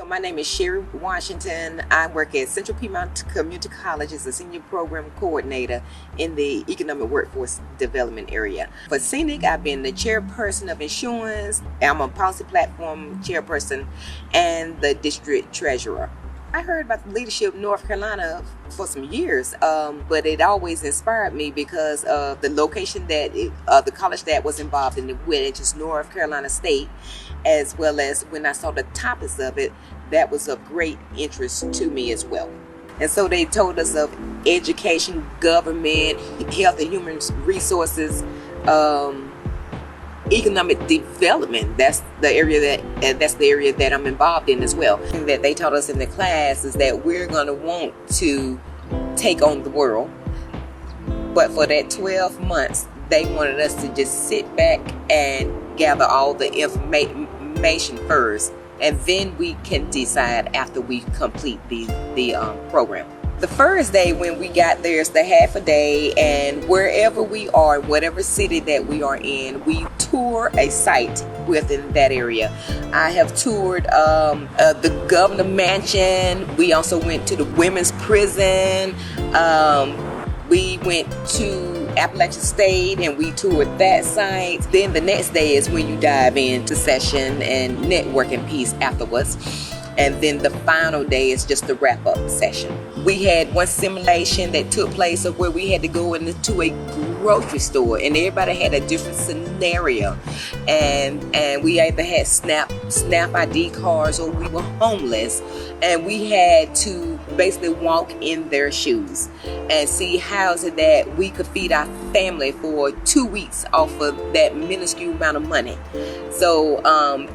So my name is Sherry Washington. I work at Central Piedmont Community College as a senior program coordinator in the economic workforce development area. For Scenic, I've been the chairperson of insurance. I'm a policy platform chairperson and the district treasurer. I heard about Leadership North Carolina for some years, but it always inspired me because of the location that the college that was involved in, which is North Carolina State, as well as when I saw the topics of it, that was of great interest to me as well. And so they told us of education, government, health and human resources, economic development. That's the area that I'm involved in as well. And that they taught us in the class is that we're going to want to take on the world, but for that 12 months they wanted us to just sit back and gather all the information first, and then we can decide after we complete the program. The first day when we got there is the half a day, and wherever we are, whatever city that we are in, we tour a site within that area. I have toured the Governor Mansion. We also went to the women's prison. We went to Appalachian State and we toured that site. Then the next day is when you dive into session and networking piece afterwards. And then the final day is just the wrap-up session. We had one simulation that took place of where we had to go into a grocery store, and everybody had a different scenario. And we either had SNAP ID cards or we were homeless, and we had to basically walk in their shoes and see how is it that we could feed our family for 2 weeks off of that minuscule amount of money. So,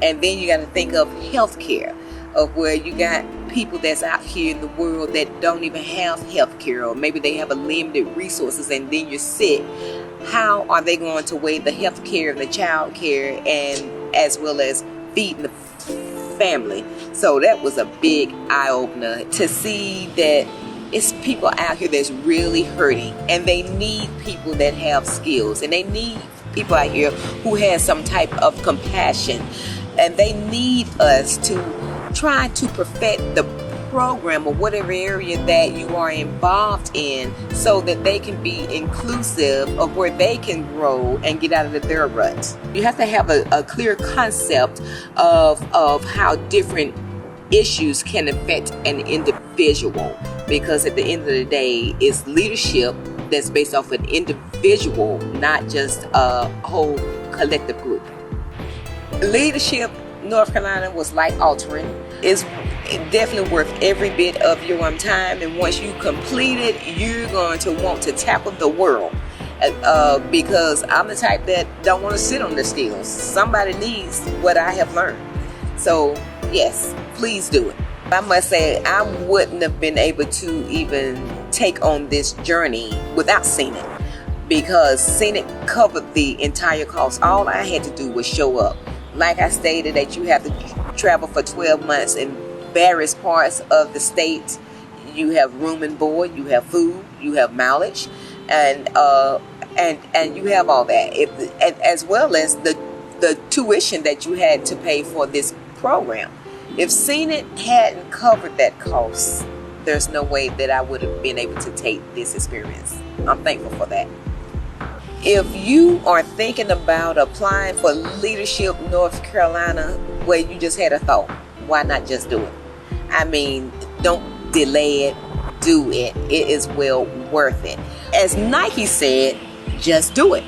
and then you got to think of healthcare, of where you got people that's out here in the world that don't even have health care, or maybe they have a limited resources, and then you're sick. How are they going to weigh the health care and the child care, and as well as feeding the family? So that was a big eye-opener to see that it's people out here that's really hurting, and they need people that have skills, and they need people out here who have some type of compassion, and they need us to try to perfect the program or whatever area that you are involved in, so that they can be inclusive of where they can grow and get out of their ruts. You have to have a clear concept of how different issues can affect an individual, because at the end of the day, it's leadership that's based off an individual, not just a whole collective group. Leadership North Carolina was life altering. It's definitely worth every bit of your time, and once you complete it, you're going to want to tackle the world, because I'm the type that don't want to sit on the skills. Somebody needs what I have learned. So yes, please do it. I must say, I wouldn't have been able to even take on this journey without Scenic, because Scenic covered the entire cost. All I had to do was show up. Like I stated, that you have to travel for 12 months in various parts of the state. You have room and board, you have food, you have mileage, and you have all that, as well as the tuition that you had to pay for this program. If Scenic hadn't covered that cost, there's no way that I would have been able to take this experience. I'm thankful for that. If you are thinking about applying for Leadership North Carolina, where you just had a thought, why not just do it? I mean, don't delay it, do it. It is well worth it. As Nike said, just do it.